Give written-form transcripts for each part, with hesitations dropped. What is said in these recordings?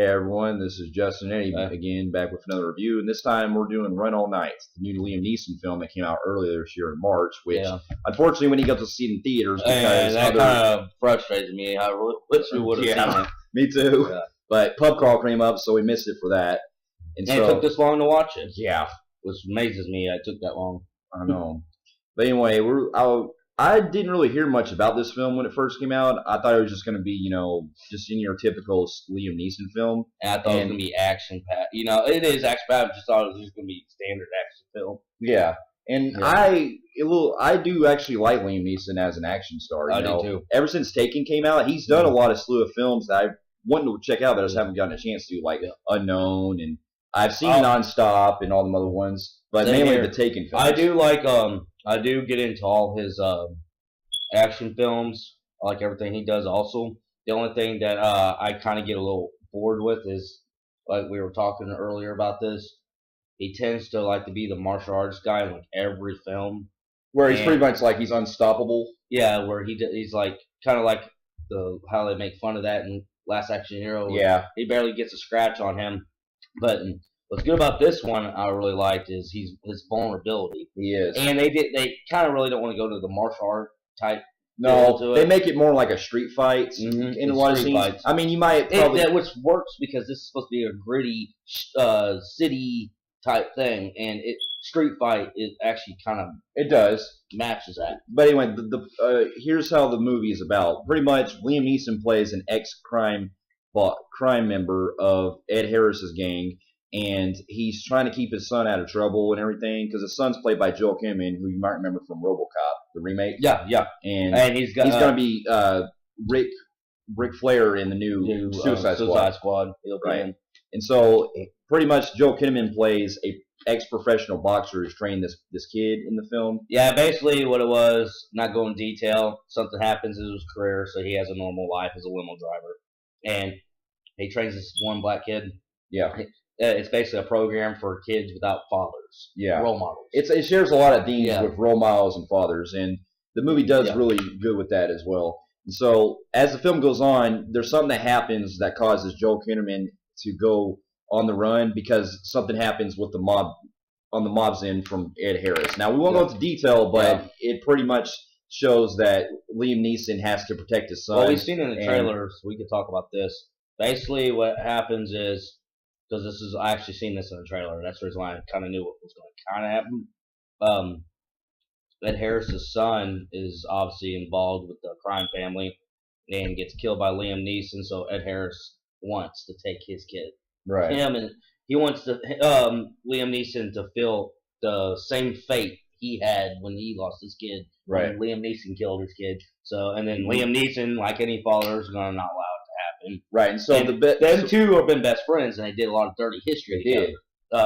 Hey everyone, this is Justin Eddie again, back with another review, and this time we're doing Run All Night, the new Liam Neeson film that came out earlier this year in March, which unfortunately we didn't get to see it in theaters because that kind of frustrated me. I wish we would have seen it. Me too. Yeah. But pub crawl came up, so we missed it for that. And so, it took this long to watch it. Yeah. Which amazes me it took that long. I know. But anyway, I didn't really hear much about this film when it first came out. I thought it was just going to be, just in your typical Liam Neeson film. And I thought it was going to be action-packed. It is action-packed. I just thought it was just going to be standard action film. Yeah. And I do actually like Liam Neeson as an action star. I do too. Ever since Taken came out, he's done a lot of slew of films that I wanted to check out that I just haven't gotten a chance to, like Unknown, and I've seen Nonstop and all the other ones, but mainly the Taken films. I do like I do get into all his action films. I like everything he does also. The only thing that I kind of get a little bored with is, like we were talking earlier about this, he tends to like to be the martial arts guy in like every film. Where he's pretty much like he's unstoppable. Yeah, where he's like kind of like how they make fun of that in Last Action Hero. Yeah. He barely gets a scratch on him. But what's good about this one I really liked is his vulnerability. He is. And they kind of really don't want to go to the martial art type. No, they make it more like a street fight in a lot of scenes. Fights. I mean, you might probably... which works because this is supposed to be a gritty city type thing, and street fight is actually kind of... It does. Matches that. But anyway, here's how the movie is about. Pretty much, Liam Neeson plays an ex-crime member of Ed Harris's gang, and he's trying to keep his son out of trouble and everything, because his son's played by Joel Kinnaman, who you might remember from RoboCop, the remake. Yeah. And he's going to be Ric Flair in the new Suicide Squad. Right. And so, pretty much, Joel Kinnaman plays a ex-professional boxer who's trained this kid in the film. Yeah, basically what it was, not going in detail, something happens in his career, so he has a normal life as a limo driver. And he trains this one black kid. Yeah. It's basically a program for kids without fathers. Yeah. Role models. It shares a lot of themes with role models and fathers, and the movie does really good with that as well. And so, as the film goes on, there's something that happens that causes Joel Kinnaman to go on the run because something happens with the mob, on the mob's end from Ed Harris. Now, we won't go into detail, but it pretty much shows that Liam Neeson has to protect his son. Well, we've seen in the trailer, so we can talk about this. Basically, what happens is, because I actually seen this in the trailer, that's the reason why I kind of knew what was going to kind of happen. Ed Harris's son is obviously involved with the crime family and gets killed by Liam Neeson, so Ed Harris wants to take his kid. Right. He wants Liam Neeson to feel the same fate he had when he lost his kid. Right. When Liam Neeson killed his kid. So, and then Liam Neeson, like any father, is going to not allow it to happen. Right. And so them two have been best friends, and they did a lot of dirty history together.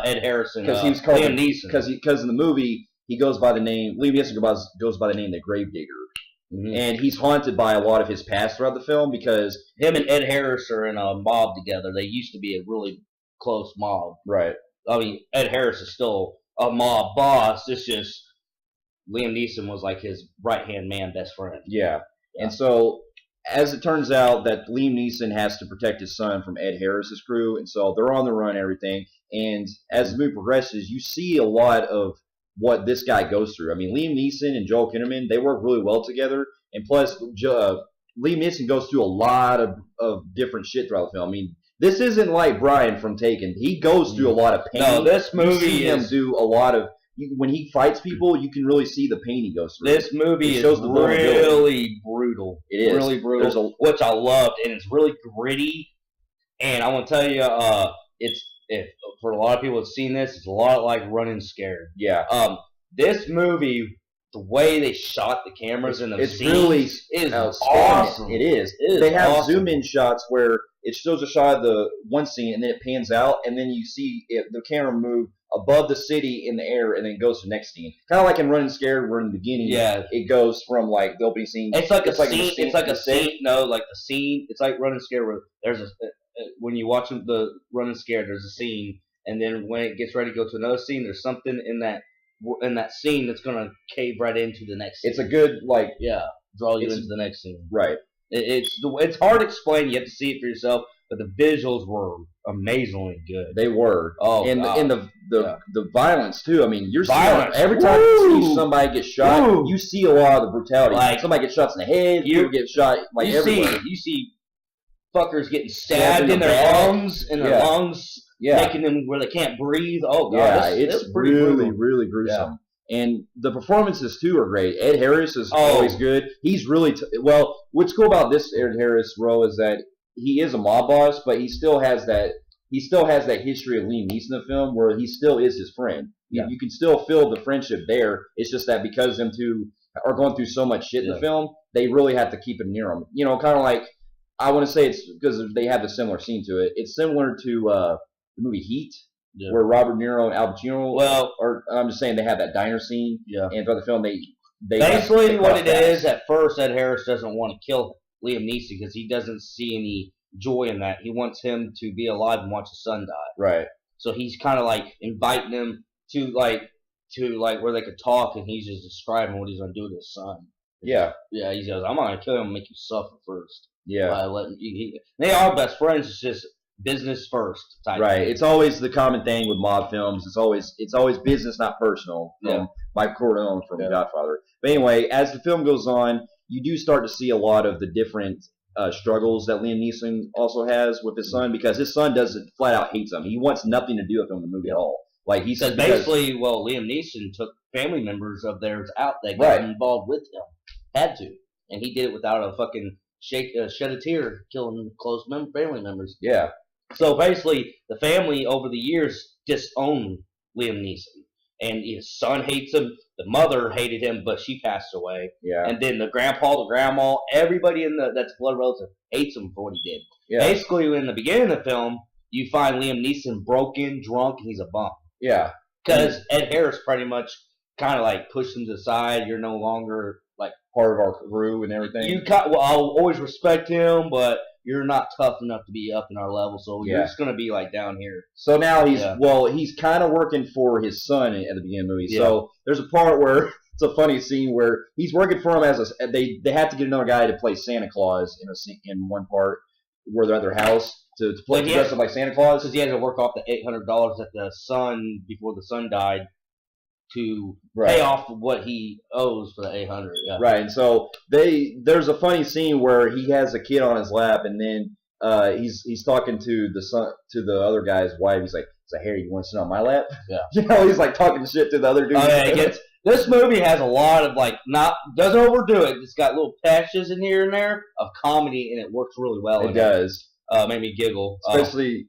Ed Harris and Liam Neeson. Because in the movie, he goes by the name, Liam Neeson goes by the name the Gravedigger. Mm-hmm. And he's haunted by a lot of his past throughout the film because him and Ed Harris are in a mob together. They used to be a really close mob. Right. I mean, Ed Harris is still a mob boss. It's just Liam Neeson was like his right-hand man, best friend. Yeah. And so, as it turns out, that Liam Neeson has to protect his son from Ed Harris's crew, and so they're on the run and everything. And as the movie progresses, you see a lot of what this guy goes through. I mean, Liam Neeson and Joel Kinnaman, they work really well together. And plus, Liam Neeson goes through a lot of different shit throughout the film. I mean, this isn't like Brian from Taken. He goes through a lot of pain. No, this movie you see him do a lot of... When he fights people, you can really see the pain he goes through. This movie is really brutal. It is. Really brutal, which I loved. And it's really gritty. And I want to tell you, for a lot of people who've seen this, it's a lot like Running Scared. Yeah. This movie, the way they shot the cameras in the scenes really is awesome. It is. They have awesome. zoom-in shots where it shows a shot of the one scene, and then it pans out, and then you see the camera move above the city in the air, and then it goes to the next scene. Kind of like in Running Scared, where in the beginning, it goes from like the opening scene. It's like a scene. It's like a scene. No, like the scene. It's like Running Scared, where there's when you watch the Running Scared, there's a scene, and then when it gets ready to go to another scene, there's something in that scene that's gonna cave right into the next scene. It's a good draw you into the next scene. Right. It's hard to explain. You have to see it for yourself. but the visuals were amazingly good. They were. Oh, and God. and the violence too. I mean, you're Violence. seeing every time you see Woo! somebody get shot, Woo! you see a lot of the brutality. Like, somebody gets shots in the head, people get shot like everywhere. You see fuckers getting stabbed in their lungs, making them where they can't breathe. Oh God, yeah, it's pretty really, brutal. really gruesome. Yeah. And the performances too are great. Ed Harris is always good. He's really well. What's cool about this Ed Harris role is that he is a mob boss, but he still has that. He still has that history of Liam Neeson in the film, where he still is his friend. Yeah. You can still feel the friendship there. It's just that because them two are going through so much shit in the film, they really have to keep it near them. You know, kind of like. I want to say it's because they have a similar scene to it. It's similar to the movie Heat, where Robert De Niro and Al Pacino. Well, or I'm just saying they have that diner scene. Yeah. And throughout the film, they basically what it is. At first, Ed Harris doesn't want to kill Liam Neeson because he doesn't see any joy in that. He wants him to be alive and watch his son die. Right. So he's kind of like inviting him to where they could talk, and he's just describing what he's gonna do to his son. Yeah. Yeah. He goes, "I'm gonna kill him and make you suffer first." Yeah, they are best friends. It's just business first type. Right. Thing. It's always the common thing with mob films. It's always business, not personal. From Mike Corleone from Godfather. But anyway, as the film goes on, you do start to see a lot of the different struggles that Liam Neeson also has with his son, because his son doesn't flat out hates him. He wants nothing to do with him in the movie at all. Like he says, basically, Liam Neeson took family members of theirs out that got involved with him, had to, and he did it without a fucking. Shed a tear, killing close family members. Yeah. So basically, the family over the years disowned Liam Neeson, and his son hates him. The mother hated him, but she passed away. Yeah. And then the grandpa, the grandma, everybody that's blood relative hates him for what he did. Yeah. Basically, in the beginning of the film, you find Liam Neeson broken, drunk, and he's a bum. Yeah. Because Ed Harris pretty much kind of like pushed him to the side. You're no longer like part of our crew and everything. I'll always respect him, but you're not tough enough to be up in our level, so you're just gonna be like down here. So now he's kind of working for his son at the beginning of the movie. Yeah. So there's a part where it's a funny scene where he's working for him they have to get another guy to play Santa Claus in one part where they're at their house to play dress up like Santa Claus, because he had to work off the $800 that the son before the son died. To pay off what he owes for the 800. Yeah. Right, and so there's a funny scene where he has a kid on his lap, and then he's talking to the other guy's wife. He's like, "Harry, you want to sit on my lap?" Yeah, he's like talking shit to the other dude. Oh, yeah, this movie has a lot of doesn't overdo it. It's got little patches in here and there of comedy, and it works really well. It does. Made me giggle, especially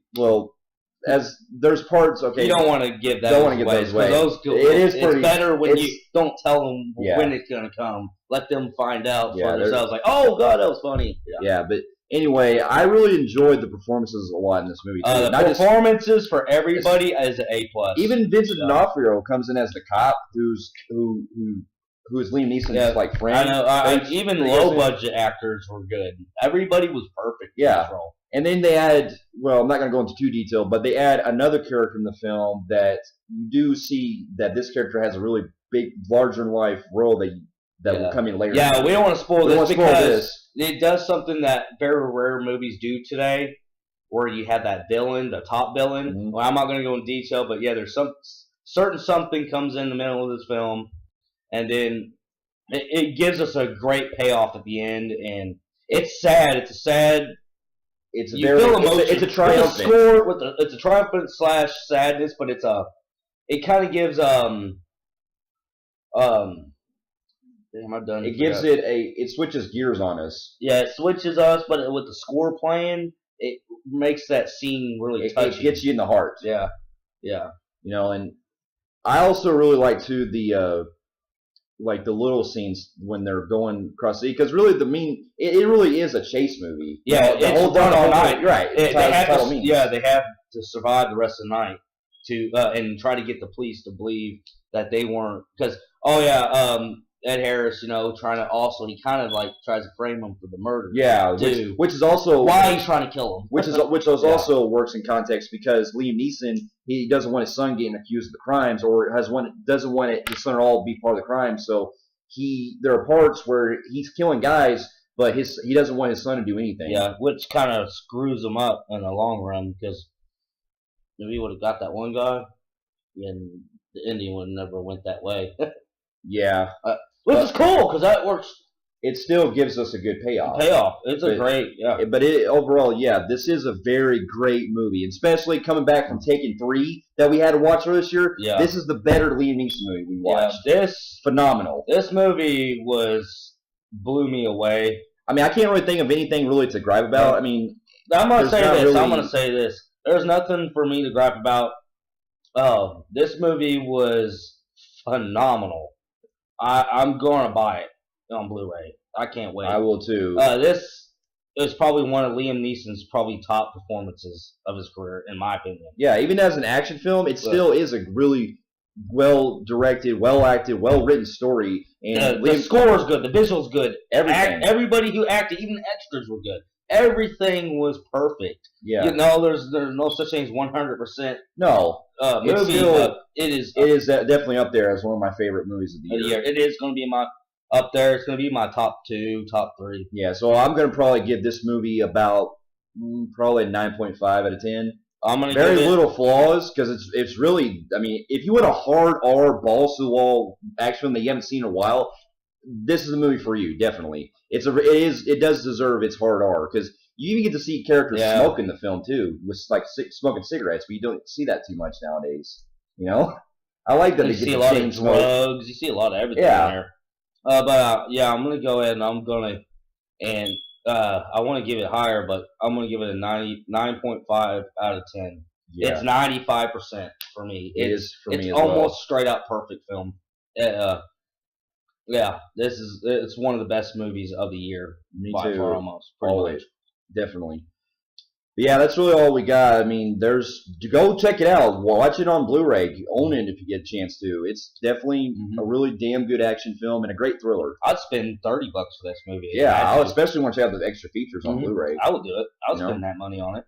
as there's parts, you don't want to give that away. It's better when you don't tell them when it's going to come. Let them find out for themselves. Like, oh, God, that was funny. Yeah, but anyway, I really enjoyed the performances a lot in this movie, too. The performances for everybody is an A+. Even Vincent D'Onofrio comes in as the cop who is Liam Neeson's friend. I know. Even low-budget actors were good. Everybody was perfect in this role. And then they add, I'm not going to go into too detail, but they add another character in the film that you do see that this character has a really big, larger-than-life role that will come in later. Yeah, we don't want to spoil this because it does something that very rare movies do today, where you have that villain, the top villain. Mm-hmm. Well, I'm not going to go into detail, but there's something comes in the middle of this film, and then it gives us a great payoff at the end, and it's sad. It's a sad... It's a triumphant score it's a triumphant / sadness, but it kind of gives damn, I'm done. It gives it switches gears on us. Yeah, it switches us, but with the score playing, it makes that scene really touching. It gets you in the heart. Yeah, yeah. And I also really like too the little scenes when they're going across the sea, because really it really is a chase movie. Yeah, the whole done all night. Right. They have to survive the rest of the night and try to get the police to believe that they weren't, because Ed Harris, trying to also, he kind of tries to frame him for the murder. Yeah, which is also why he's trying to kill him. Which also works in context because Liam Neeson, he doesn't want his son getting accused of the crimes, or doesn't want his son at all be part of the crime. So there are parts where he's killing guys, but he doesn't want his son to do anything. Yeah, which kind of screws him up in the long run because if he would have got that one guy, then the Indian would never went that way. Yeah, Which is cool because that works. It still gives us a good payoff. It's a great, But overall, yeah, this is a very great movie, especially coming back from Taken 3 that we had to watch this year. Yeah. This is the better Liam Neeson movie we watched. Yeah, this phenomenal. This movie blew me away. I mean, I can't really think of anything really to gripe about. I mean, I'm gonna say this. There's nothing for me to gripe about. Oh, this movie was phenomenal. I'm gonna buy it on Blu-ray. I can't wait. I will too. This is probably one of Liam Neeson's probably top performances of his career, in my opinion. Yeah, even as an action film, it still is a really well-directed, well-acted, well-written story. And the score is good. The visual's good. Everything. Everybody who acted, even extras, were good. Everything was perfect. Yeah. You know, there's no such thing as 100%. No. Movie. It is definitely up there as one of my favorite movies of the year. It is going to be up there. It's going to be my top 2, top 3. Yeah, so I'm going to probably give this movie about probably a 9.5 out of 10. I'm going to very little flaws because it's really, I mean, if you want a hard R balls to the wall action film that you haven't seen in a while, this is the movie for you. Definitely, it does deserve its hard R because you even get to see characters smoke in the film too, with like smoking cigarettes, but you don't see that too much nowadays. You know, I like that you see a lot of drugs. You see a lot of everything in there. But I'm gonna go ahead and I want to give it higher, but I'm gonna give it a 9.5 out of 10. Yeah. It's 95% for me. It is for me as well. It's almost straight up perfect film. It's one of the best movies of the year. Me by too. Far, almost. Always. Definitely. But yeah, that's really all we got. I mean, go check it out. Watch it on Blu-ray. Own it if you get a chance to. It's definitely a really damn good action film and a great thriller. I'd spend $30 for this movie. Yeah, I especially want to have the extra features on Blu-ray. I would do it. I would spend that money on it.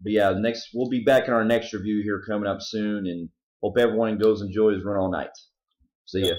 But yeah, we'll be back in our next review here coming up soon, and hope everyone enjoys Run All Night. See ya.